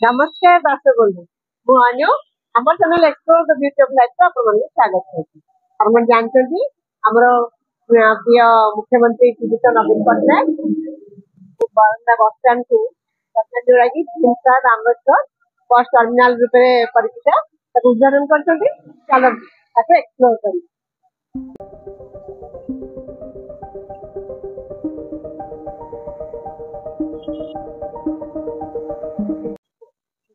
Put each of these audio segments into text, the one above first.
नमस्कार दर्शक बंधु मु अनु हमर channel explore the beauty of life को अपन स्वागत करछि। अपन जानछथि हमरो प्रिय मुख्यमंत्री श्रीयुत नवीन पटनायक बरंदा बस स्टैंड को सत्य जोड़ा की भीमराव अम्बेडकर बस टर्मिनल रूप में परिचित ताको उद्घाटन करछथि। चलो ताको एक्सप्लोर करी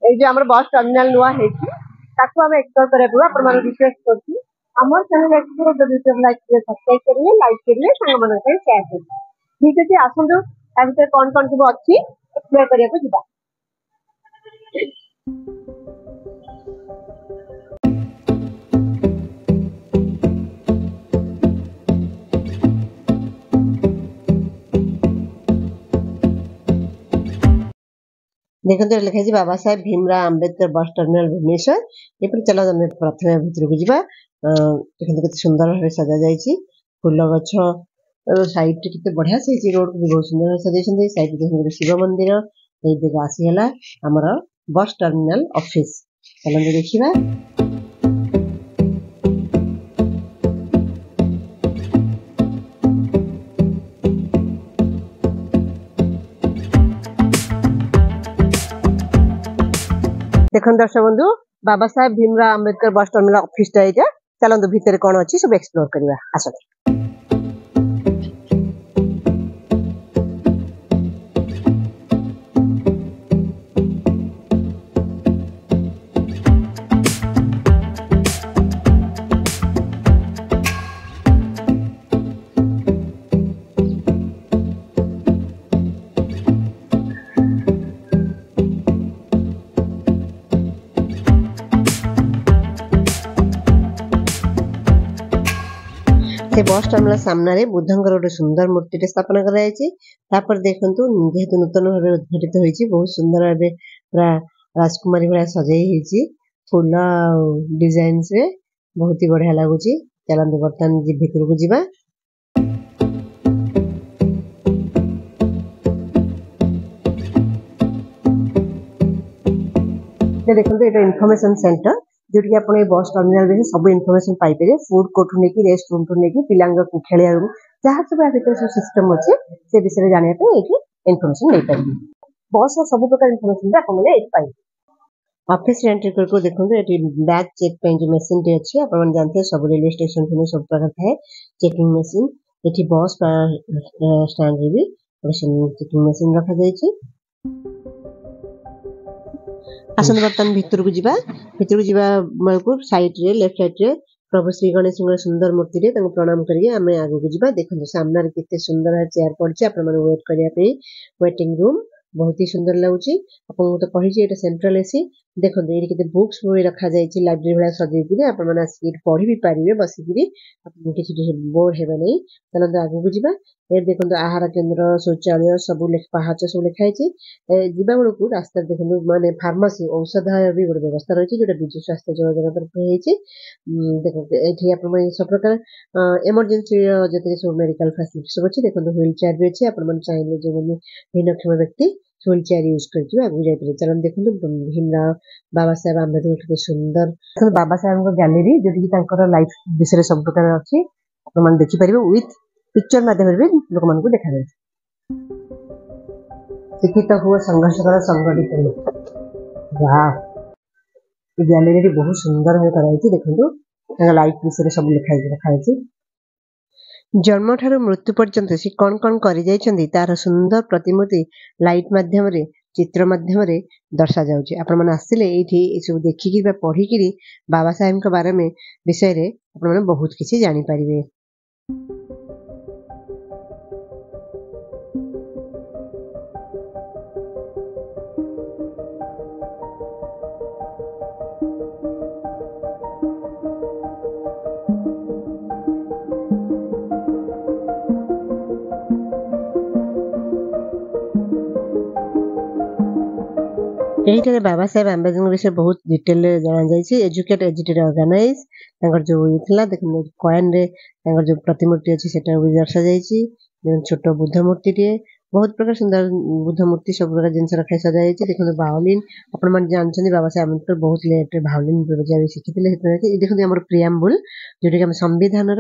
এই যে আমার বস ଟର୍ମିନାଲ ନୂଆ ହେଇଛି ତାକୁ ଆମେ ଏକ୍ସପ୍ଲୋର କରିବାକୁ ଆପଣ ମାନଙ୍କୁ ରିକ୍ୱେଷ୍ଟ କରୁଛୁ ଆମର channel explore the beauty of life ରେ ସବସ୍କ୍ରାଇବ କରିବେ ଲାଇକ୍ କରିବେ ସାଙ୍ଗମାନଙ୍କ ପାଇଁ ସେୟାର କରିବେ। ଠିକ ଅଛି ଆସନ୍ତୁ ତା ଭିତରେ କଣ କଣ ସବୁ ଅଛି ଏକ୍ସପ୍ଲୋର କରିବାକୁ ଯିବା। देखते लिखा बाबा साहेब भीमराव अम्बेडकर बस टर्मिनल भुवनेश्वर ये चलो प्रथम भितर को जावा। देखते सुंदर भाव सजा जाइए फूल गछ साइड के बढ़िया से रोड को बहुत सुंदर सजाई साइड देखते शिव मंदिर आसीगला आमर बस टर्मिनल ऑफिस चलते देखा। देखो दर्शक बंधु Baba Saheb Bhimrao Ambedkar bus terminal office टा चलते भितर कौन अच्छी सब एक्सप्लोर करवा आस। से बस टर्मिनल सामने बुद्धंकर गोटे सुंदर मूर्ति स्थापना कर देखु जेहेतु नूतन भाव उद्घाटित होती बहुत सुंदर भाव पूरा राजकुमारी भाया सजाई फूल डिजाइन से बहुत ही बढ़िया लगुच। चलते बर्तमान भितर को जीवा। देखते ये इनफॉरमेशन सेंटर जोटि आप बस टर्मिनल में सब इनफॉरमेशन पाइपर फूड कोर्ट नहीं रेस्ट रूम नहीं पिला खेलिया रूम जहाँ सब भर सब सिस्टम अच्छे से विषय जानापी ये इनफॉरमेशन नहीं पारे बस सब प्रकार इनफॉरमेशन आपने पाइबे। ऑफिस एंट्री को देखो ये बैग चेक जो मशीन टी अच्छी आप जानते हैं सब रेलवे स्टेशन सब प्रकार थाए चेकिंग मशीन ये बस स्टैंड भी चेकिंग मशीन रखा जाए। आसंत बर्तमान भितर को जीवा बेलू साइड रे लेफ्ट साइड रे प्रभु श्री गणेश सुंदर मूर्ति रे प्रणाम करिए आम आगे को जीवा। देखो सामने केते सुंदर चेयर पड़ी आप वेट करने वेटिंग रूम बहुत ही सुंदर लगुच। आपको तो कही सेंट्रल एसी देखो ये बुक्स भी रखा जाए लाइब्रेरी भाया सजाई आप पढ़ी भी पारे बसिकी किसी बोर हे नहीं। चलते आगे को जीवा ये देखो आहार केन्द्र शौचालय सब पाहाच सब लिखाई जीवा बेलू को रास्ता देखो माने फार्मासी औषधालय भी गोटे व्यवस्था रही है जो विजु स्वास्थ्य योजना तरफ होती। देखो ये सब प्रकार एमरजेंसी जितने सब मेडिकल फैसिलिटी सब अच्छी देखो व्हील चेयर भी अच्छी आप चाहिए जो भिन्नक्षम व्यक्ति व्हील चेयर यूज करके आगे जाते चलन देखो भीमराव बाबा साहेब आम्बेडकर के सुंदर बाबा साहेब गैलेरी जो लाइफ विषय सब प्रकार अच्छी आप देखिपारे विथ पिक्चर माध्यम लोक मान देखा जाए। शिक्षित हुए संघर्ष कर संगठित गैलेरी बहुत सुंदर भाव कराई देखो लाइफ विषय सब लिखाई जन्म ठारू मृत्यु पर्यंत सी कौन कौन कर तार सुंदर प्रतिमूर्ति लाइट माध्यम चित्र माध्यम दर्शा जाउछि। आपण माने आसिले एठी सब देखिकी बा पढ़िकी बाबा साहेब के बारे में विषय रे आपण माने बहुत किछि जानि पारिबे। यही बाबा साहेब आम्बेडकर विषय बहुत डिटेल जाना जाए एजुकेट एजुटेड ऑर्गेनाइज जो ये देखो कॉइन रे जो प्रतिमूर्ति अच्छी से दर्शा जाए छोट बुद्ध मूर्ति टे बहुत प्रकार सुंदर बुद्ध मूर्ति सब प्रकार जिनस रखा सजा देखो बाओलिन आपण मैंने जानते बाबा साहेब अम्बेडकर बहुत लेट बाओलिन बजा शिखी देखते आम प्रियाम्बुल जोटा कि संविधान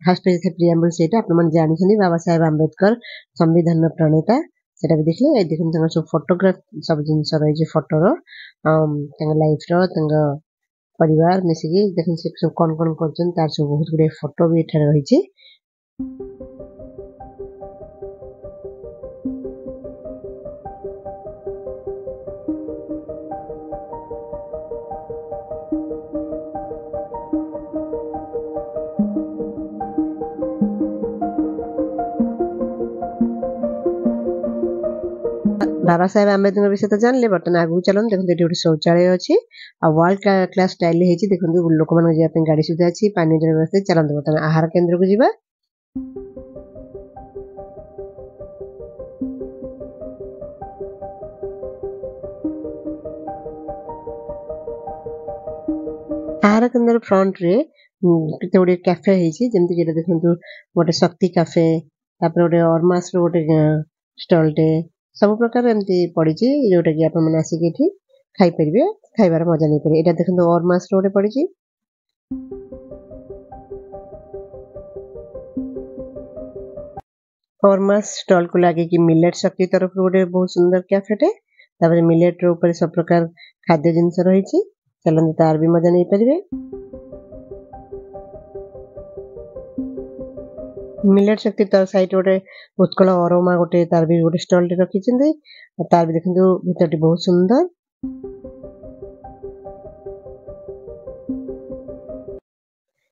फास्ट पेज थे प्रियाम्बुल से जानते बाबा साहेब अम्बेडकर संविधान प्रणेता सेटा भी देखले देखते सब फोटोग्राफ सब जिनस रही फोटोर लाइफ परिवार मिसिकी देखते सब कौन कौन कर सब बहुत गुड़े फोटो भी एठार रही। बाबा साहेब आंबेडकर विषय तो जानले बर्तमान आगू चलन देखते ये गोटे शौचालय अच्छी आ वर्ल्ड क्लास स्टाइल देखते लोक मैंने गाड़ी सुविधा अच्छी पानी जल व्यवस्था चलते बर्तमान आहार केन्द्र को जीवा। आहार केन्द्र फ्रंट रे केते गोटे कैफे जमी देखो गोटे शक्ति कैफे गोटे अरमास गोटे स्टॉल टे सब प्रकार एमती पड़ी जोटा कि आप आसिक खाई पारे खाइबार मजा नहीं पारे। एटा देखो अरमास गोटे पड़ी अरमास स्टॉल को लगे कि मिलेट शक्ति तरफ गोटे बहुत सुंदर कैफेटे मिलेट रो ऊपर सब प्रकार खाद्य जिनस रही चलते तार भी मजा नहीं पारे। मिलेट शक्ति तर साइड गोटे उत्कल अरोमा गोटे तार भी गोटे स्टॉल टे रखी तार भी देखो भीतर बहुत सुंदर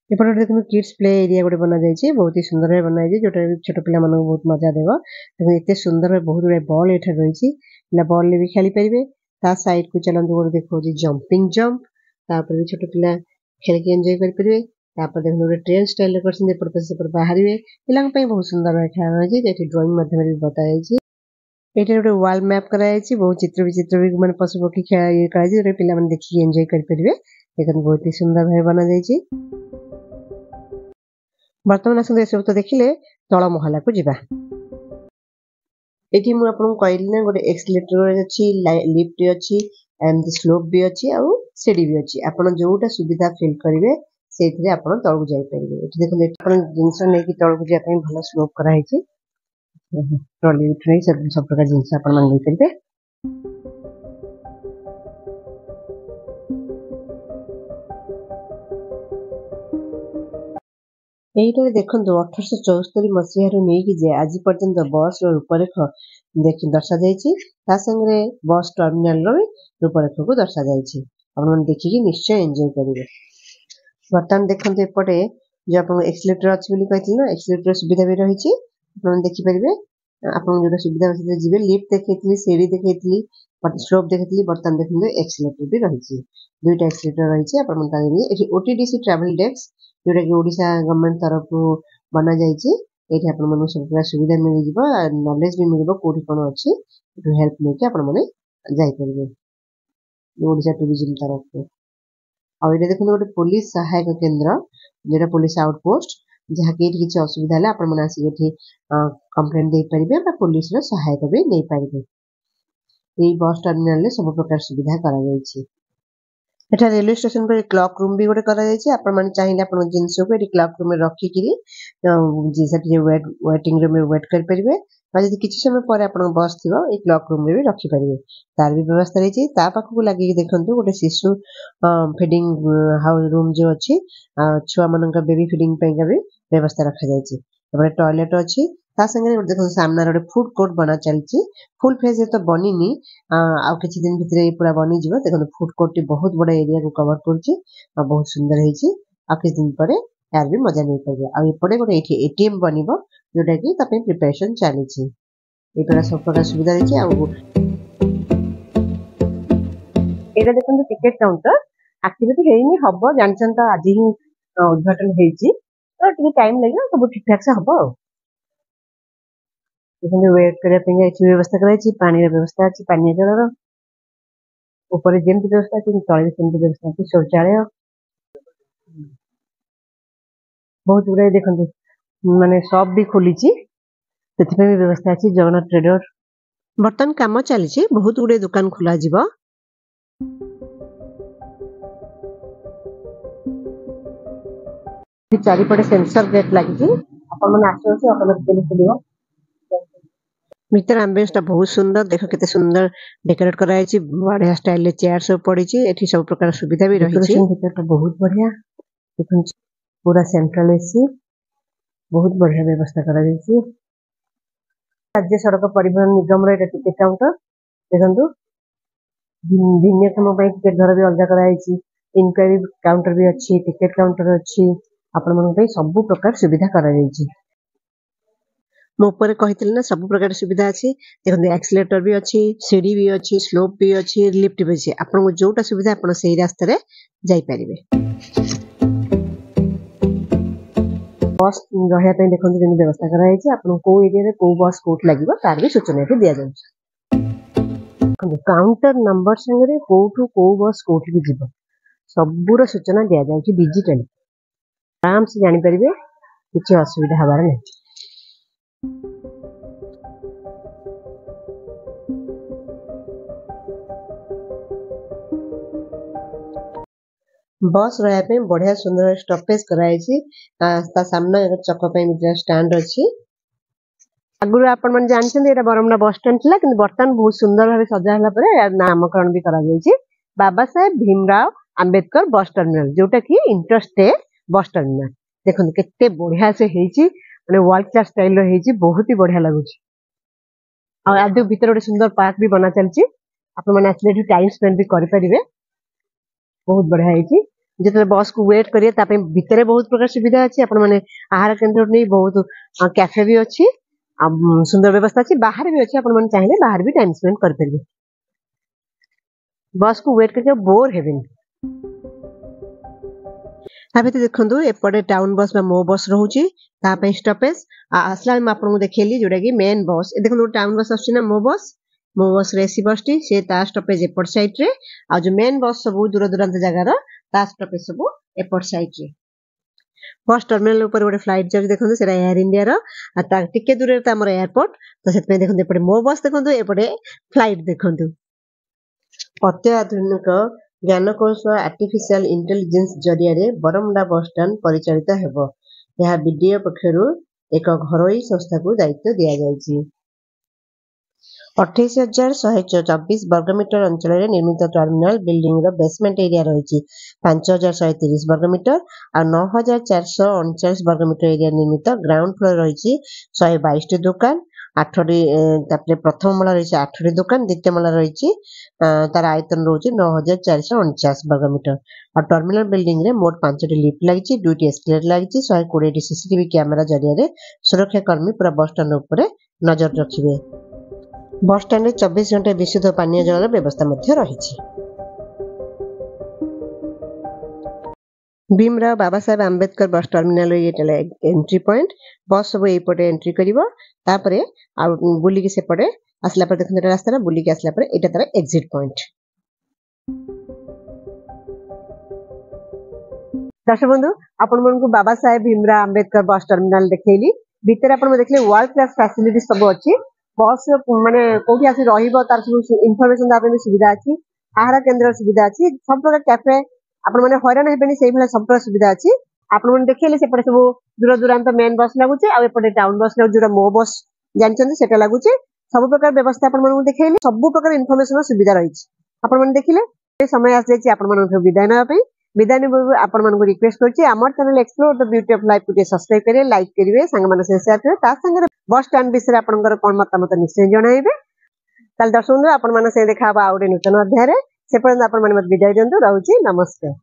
एपटे देखो किड्स प्ले एरिया गोटे बना जाए बहुत ही सुंदर बना जोटा छोट पिला बहुत मजा देव एत सुंदर बहुत गुड़ा बॉल एठार रही बॉल भी खेली पारे ता साइड को चलते गोटे देखो जंपिंग जंप भी छोट पिला खेल एंजॉय करेंगे देखो गोटे ट्रेन स्टाइल कर बाहर पिला बहुत सुंदर रही ड्रॉइंग माध्यम बताई ये गोटे वाल मैप कराई बहुत चित्र विचित्र भी मैंने पशु पक्षी ये पिला देखिए एंजॉय करेंगे देखते बहुत ही सुंदर भाव बना जाए। बर्तमान आसते सब तो देखिले तल महला को जीवा एठी मु आपन कहली ना गोटे एक्सीलेटर अछि लिफ्ट अछि एंड स्लोप भी अछि आ सीढ़ी भी अछि आपन जोटा सुविधा फील करिवे सेथिरे आपन तळ को जाई परिबे। एठी देखो आपन जिंस नै कि तळ को जाय पई भलो स्लोप करा हिची ट्रॉली लिफ्ट नै सब प्रकार जिंस आपन मान गई परिबे। यही देखो 1874 मसीह नहीं आज पर्यंत बस रूपरेख देख दर्शा जाए बस टर्मिनाल रूपरेख को दर्शा जाए देखिए निश्चय एंजॉय करेंगे। बर्तमान देखते एपटे जो आप एक्सीलेटर अच्छी कहती ना एक्सीलेटर सुविधा भी रही देखिपारे आप जो सुविधा जी लिफ्ट देखी सीढ़ी देखी स्लोप देखी बर्तमान देखते एक्सीलेटर भी रही दुईटा एक्सीलेटर रही ओटीडीसी ट्रैवल डेस्क जोटा कि ओडिशा गवर्नमेंट तरफ बना जाइए ये आप सब प्रकार सुविधा मिल नॉलेज भी मिल कौटी कौन अच्छी हेल्प लेके आपरे ओडिशा टूरिज्म तरफ और ये देखो गोटे पुलिस सहायक केन्द्र जोटा पुलिस आउटपोस्ट जहाँकि किसी असुविधा है आप कंप्लेन दे पारे पुलिस सहायता भी नहीं पारे। ये बस टर्मिनाल सब प्रकार सुविधा करा एटा रेलवे स्टेशन पर क्लॉक रूम भी गोटे करा चाहिए जिनस को क्लॉक रूम में रखिकी वेटिंग रूम में वेट करेंगे जब किसी समय पर आप बस थी ये क्लॉक रूम में भी रखिपारे तार भी व्यवस्था रही पाखक लगे देखो गोटे शिशु फीडिंग हाउस रूम जो अच्छी छुआ मान बेबी फीडिंग भी व्यवस्था रखा जाए टॉयलेट अच्छी देखो सामने गोटे फूड कोर्ट बना चलती फुल फेज तो बनी आउ किसी दिन भितर पूरा बनी जीव देखो फूड कोर्ट बहुत बड़ा एरिया को कवर कर बहुत सुंदर है किसी दिन पर यार भी मजा नहीं पारे आउटे गोटे एटीएम बन जोटा कि प्रिपरेशन चली सब प्रकार सुविधा रही देखो टिकेट काउंटर एक्टिविटी है हम जानते तो आज ही उद्घाटन हो टाइम लगे सब ठीक ठाक से हम वेट करने व्यवस्था कराई पानी व्यवस्था अच्छी पानी जल ऊपर जमी व्यवस्था अच्छी तले सेमती व्यवस्था अच्छी शौचालय बहुत गुड़ाई देखते माने शॉप भी खोली ସେଥିପାଇଁ ବି ବ୍ୟବସ୍ଥା ଅଛି ଜଗନ୍ନାଥ ଟ୍ରେଡର। ବର୍ତ୍ତମାନ କାମ ଚାଲିଛି, ବହୁତ ଗୁଡେ ଦୋକାନ ଖୋଲା ଯିବ। ଚାରିପଟେ ସେନ୍ସର ଗେଟ୍ ଲାଗିଛି, ଆପଣମାନେ ଆସନ୍ତୁ ଅଟୋମେଟିକାଲି ଖୋଲିବ। ଭିତରେ ଆମ୍ବିଏନ୍ସ ଟା ବହୁତ ସୁନ୍ଦର, ଦେଖ କେତେ ସୁନ୍ଦର ଡେକୋରେଟ କରାଯାଇଛି, ବଢିଆ ଷ୍ଟାଇଲ ରେ ଚେୟାର ସବୁ ପଡିଛି, ଏଠି ସବୁ ପ୍ରକାର ସୁବିଧା ବି ରହିଛି। ଭିତରଟା ବହୁତ ବଢିଆ, ଦେଖନ୍ତୁ ପୁରା ସେଣ୍ଟ୍ରାଲ ଏସି, ବହୁତ ବଢିଆ ବ୍ୟବସ୍ଥା କରାଯାଇଛି। राज्य सड़क परिवहन निगम टिकेट काउंटर देखो भिन्नक्षम टिकेट घर भी अलग कराई, इनक्वारी काउंटर भी अच्छी, टिकेट काउंटर अच्छी, आपण मन सब प्रकार सुविधा कराई। मो ऊपर कही ना सब प्रकार सुविधा अच्छी, देखो एक्सीलेटर भी अच्छी, सीढ़ी भी अच्छी, स्लोप भी अच्छी, लिफ्ट भी अच्छी, आपको जोटा सुविधा आप से रास्तार जापर। बस रहा देखो व्यवस्था कराई, कौ एरिया कौ बस कोट लगे तार भी सूचना दि जाए। काउंटर नंबर संगे कौटू कौ बस कोट भी जीव सबूर सूचना दि जाए डिजिटली, आराम से जापर किसी असुविधा हबार नहीं। बस रहा बढ़िया सुंदर स्टॉपेज कराई, सामना चक स्टैंड अच्छी। आगुरी आपण जानते बरमुंडा बस स्टैंड थी, कि बर्तमान बहुत सुंदर भाव सजा नामकरण भी करा बाबा साहेब भीमराव आंबेडकर बस टर्मिनल, जोटा कि इंटरस्टेट बस टर्मिनल। देखो केते बढ़िया से माने वर्ल्ड क्लास स्टाइल रो बहुत ही बढ़िया लगुच। आज भीतर गोटे सुंदर पार्क भी बना चलची, आपण माने आसले टाइम स्पेंड भी करि परिबे, बहुत बढ़िया है। जिते बस को वेट करिए भितर बहुत प्रकार सुविधा अच्छी, आपण माने आहार केन्द्र नहीं बहुत कैफे भी अच्छी, सुंदर व्यवस्था अच्छी, बाहर भी अच्छी, आपण माने चाहिए बाहर भी टाइम स्पेंड कर परिबे। बस को वेट करके बोर हेबेन। देखो एपटे टाउन बस मो बस रोचे स्टॉपेज आसला आपको देखिए जोटा कि मेन बस देखो टाउन बस आस मो बस एसी बस टी से स्टॉपेज एपट साइड रे, आ जो मेन बस सब दूर दूरांत जगार स्टॉपेज सब एपट साइड रे। बस टर्मिनल ऊपर गोटे फ्लाइट जाऊँ, देखो से एयर इंडिया टिके दूर एयरपोर्ट, तो से देखो एपटे मो बस देखो एपटे फ्लाइट देखो। अत्याधुनिक ज्ञानकौशल आर्टिफिशियल इंटेलिजेंस जरिया बरमुंडा बस स्टैंड परिचालित हेबो। यह बीडीओ पक्षरु एक घरोई संस्था को दायित्व दिया जायछि। 28,124 वर्गमीटर अंचल में निर्मित टर्मिनल बिल्डिंग रो बेसमेंट एरिया रही 5,130 वर्गमीटर और 9,439 वर्गमीटर एरिया निर्मित ग्राउंड फ्लोर रही 122 दुकान, 8टी प्रथम माला रही 8टी दुकान, द्वितीय माला रही तार आयतन रोचे 9,449 वर्गमीटर और टर्मिनल बिल्डिंग रे मोट 5टी लिफ्ट लगी, 2टी एस्केलेटर लगी, 120टी सीसीटीवी कैमेरा जरिया सुरक्षा कर्मी पूरा बस स्टैंड उपर नजर रखिबे। बस स्टैंड 24 घंटा विशुद्ध पानीय जल व्यवस्था रही। भीमराव बाबा साहेब आंबेडकर बस टर्मिनल ये एंट्री पॉइंट, बस सब एपटे एंट्री करिवो, तापरे आ बुलिकी सेपटे आसला पर देखो रास्ता बुलिकी आसला पर एटा तार एग्जिट पॉइंट। दर्शक बंधु आपण मनकु बाबा साहेब भीमराव आंबेडकर बस टर्मिनल देखैली, भीतर आपण देखले वर्ल्ड क्लास फैसिलिटी सब अछि। बस माने कोठी आसी रहिबो तार सब इन्फॉर्मेशन दाबे में सुविधा अछि, आहार केन्द्र सुविधा अछि, सब प्रकार कैफे आपण माने हैरान हेबेनी सेही भला सब प्रकार सुविधा अछि। आपण माने देखिले सेपटे सब दूर दूरांत मेन बस लागुचे आ एपटे टाउन बस लागु जोटा मो बस जानचंदी सेटा लागुचे, सब प्रकार व्यवस्था आपण माने देखिले सब प्रकार इन्फॉर्मेशन सुविधा रही। आपण माने देखिले समय आस जायछि आपण माने विदाय नबा पई। विदाय ने आपण मानको रिक्वेस्ट करछि हमर channel explore the beauty of life को सब्सक्राइब करिए, लाइक करिवे, संग माने शेयर करिवे, ता संगे बस स्टैंड विषय आपनकर कोन मतामत निश्चय जणाइबे। ताल दर्शक बंधु आपण माने से देखा आ नूतन अध्याय रे, से पर्यंत आपण माने मत विदाय दियंतु, रहउछि नमस्कार।